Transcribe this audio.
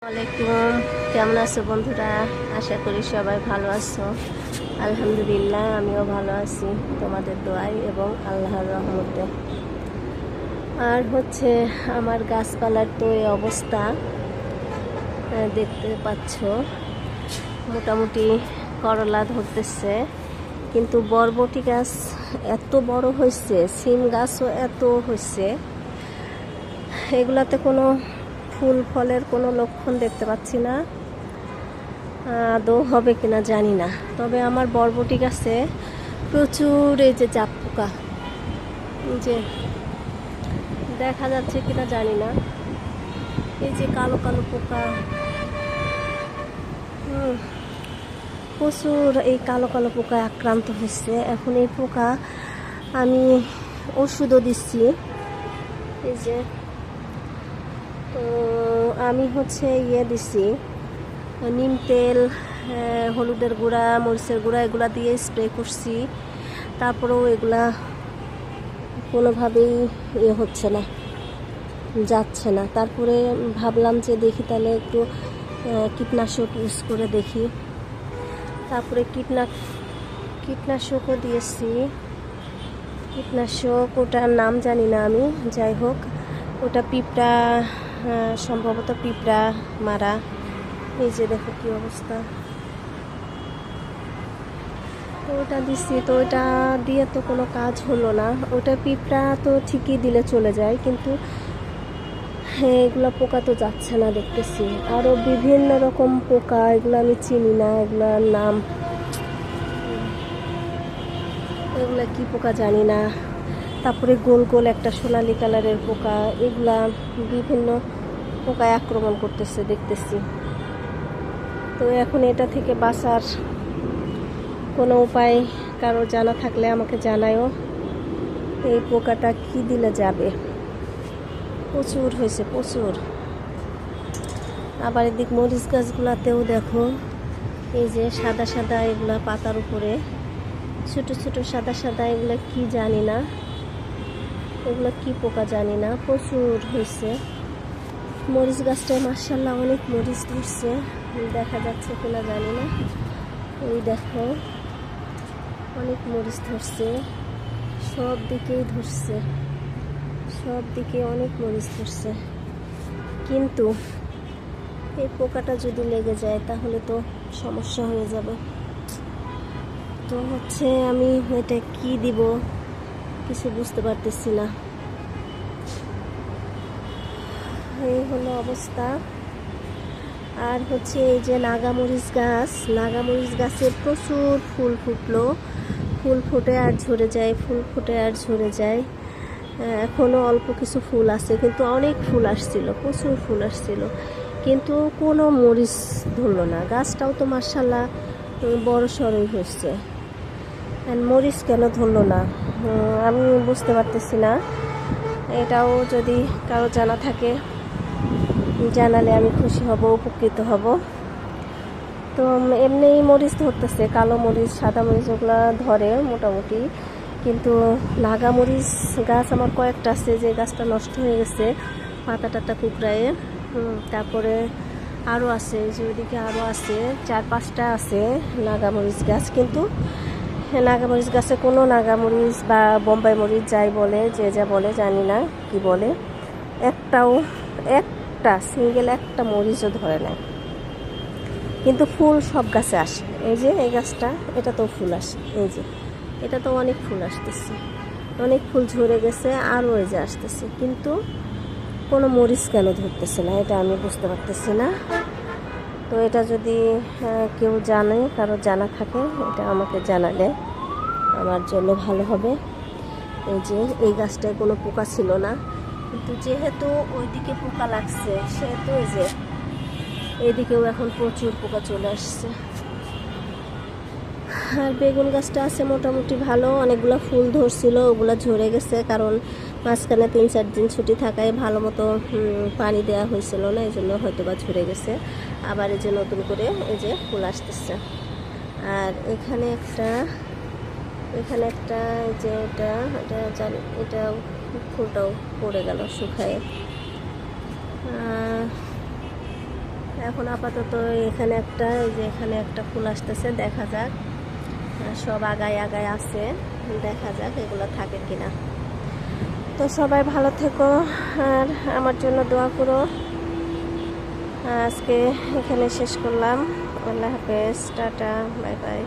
ওয়ালাইকুম, কেমন আছো বন্ধুরা? আশা করি সবাই ভালো আছো। আলহামদুলিল্লাহ, আমিও ভালো আছি তোমাদের দোয়ায় এবং আল্লাহর রহমতে। আর হচ্ছে আমার গাছপালার তো এই অবস্থা দেখতে পাচ্ছ। মোটামুটি করলা ধরতেছে, কিন্তু বরবটি গাছ এত বড় হয়েছে, সিম গাছও এত হয়েছে, এগুলাতে কোনো ফুল ফলের কোনো লক্ষণ দেখতে পাচ্ছি না। আদৌ হবে কিনা জানি না। তবে আমার বরবটি গাছে প্রচুর এই যে জাপ পোকা, যে দেখা যাচ্ছে কিনা জানি না, এই যে কালো কালো পোকা, প্রচুর এই কালো কালো পোকায় আক্রান্ত হচ্ছে। এখন এই পোকা আমি ওষুধও দিচ্ছি, এই যে তো আমি হচ্ছে দিছি নিম তেল, হলুদের গুঁড়া, মরিচের গুঁড়া, এগুলা দিয়ে স্প্রে করছি। তারপরেও এগুলা কোনোভাবেই হচ্ছে না, যাচ্ছে না। তারপরে ভাবলাম যে দেখি তাহলে একটু কীটনাশক ইউজ করে দেখি। তারপরে কীটনাশকও দিয়েছি। কীটনাশক ওটার নাম জানি না আমি, যাই হোক ওটা পিঁপড়া, সম্ভবত পিঁপড়া মারা। এই যে দেখো কি অবস্থা। তো ওটা দিচ্ছি, তো ওটা দিয়ে তো কোনো কাজ হলো না। ওটা পিঁপড়া তো ঠিকই দিলে চলে যায়, কিন্তু এগুলো পোকা তো যাচ্ছে না দেখতেছি। আরও বিভিন্ন রকম পোকা, এগুলো আমি চিনি না, এগুলোর নাম, এগুলো কি পোকা জানি না। তারপরে গোল গোল একটা সোনালি কালারের পোকা, এগুলা বিভিন্ন পোকায় আক্রমণ করতেছে দেখতেছি। তো এখন এটা থেকে বাঁচার কোনো উপায় কারো জানা থাকলে আমাকে জানায়ও। এই পোকাটা কি দিলে যাবে? প্রচুর হয়েছে, প্রচুর। আবার এদিক মরিচ গাছগুলাতেও দেখো, এই যে সাদা সাদা এগুলা পাতার উপরে ছোট ছোট সাদা সাদা, এগুলো কি জানি না, এগুলো কি পোকা জানি না, প্রচুর হয়েছে। মরিচ গাছটায় মাশাআল্লাহ অনেক মরিচ ধরছে, দেখা যাচ্ছে কিনা জানি না। এই দেখো অনেক মরিচ ধরছে, সব দিকেই ধরছে, সব দিকে অনেক মরিচ ধরছে। কিন্তু এই পোকাটা যদি লেগে যায় তাহলে তো সমস্যা হয়ে যাবে। তো হচ্ছে আমি এটা কি দিব কিছু বুঝতে পারতেছি না। এই হলো অবস্থা। আর হচ্ছে এই যে নাগামরিচ গাছ, নাগামরিচ গাছের প্রচুর ফুল ফুটলো, ফুল ফুটে আর ঝরে যায়, ফুল ফুটে আর ঝরে যায়। এখনও অল্প কিছু ফুল আছে, কিন্তু অনেক ফুল আসছিল, প্রচুর ফুল আসছিল, কিন্তু কোনো মরিচ ধরলো না। গাছটাও তো মাশাআল্লাহ বড় সড়ই হচ্ছে, মরিচ কেন ধরলো না আমি বুঝতে পারতেছি না। এটাও যদি কারো জানা থাকে জানালে আমি খুশি হব, উপকৃত হব। তো এমনি মরিচ ধরতেছে, কালো মরিচ, সাদা মরিচ ওগুলো ধরে মোটামুটি, কিন্তু নাগা মরিচ গাছ আমার কয়েকটা আছে, যে গাছটা নষ্ট হয়ে গেছে পাতা টাতা কুকড়ায়ে। তারপরে আরও আছে, যে ওইদিকে আরও আছে 4-5টা আছে নাগামরিচ গাছ, কিন্তু নাগামরিচ গাছে কোনো নাগামরিচ বা বোম্বাই মরিচ যাই বলে, যে যা বলে জানি না কি বলে, একটা সিঙ্গেল একটা মরিচও ধরে নেয়। কিন্তু ফুল সব গাছে আসে। এই যে এই গাছটা, এটা তো ফুল আসে, এই যে এটা তো অনেক ফুল আসতেছে, অনেক ফুল ঝরে গেছে, আরও এই যে আসতেছে, কিন্তু কোনো মরিচ কেন ধরতেছে না, এটা আমি বুঝতে পারতেছি না। তো এটা যদি কেউ জানে, কারো জানা থাকে, এটা আমাকে জানালে আমার জন্য ভালো হবে। এই যে এই গাছটায় কোনো পোকা ছিল না, কিন্তু যেহেতু ওইদিকে পোকা লাগছে, সেহেতু এই যে এইদিকেও এখন প্রচুর পোকা চলে আসছে। আর বেগুন গাছটা আছে মোটামুটি ভালো, অনেকগুলো ফুল ধরছিল, ওগুলো ঝরে গেছে, কারণ মাঝখানে 3-4 দিন ছুটি থাকায় ভালো মতো পানি দেওয়া হয়েছিল না, এই জন্য হয়তো বা ঝরে গেছে। আবার এই যে নতুন করে এই যে ফুল আসতেছে। আর এখানে একটা এই যে এটা জানি, এটা ফুলটাও পড়ে গেল শুকায়। এখন আপাতত এখানে একটা, এই যে এখানে একটা ফুল আসতেছে, দেখা যাক। সব আগায় আগায় আছে, দেখা যাক এগুলো থাকে কিনা। তো সবাই ভালো থেকো আর আমার জন্য দোয়া করো। আজকে এখানে শেষ করলাম। আল্লাহ হাফেজ, টাটা, বাই বাই।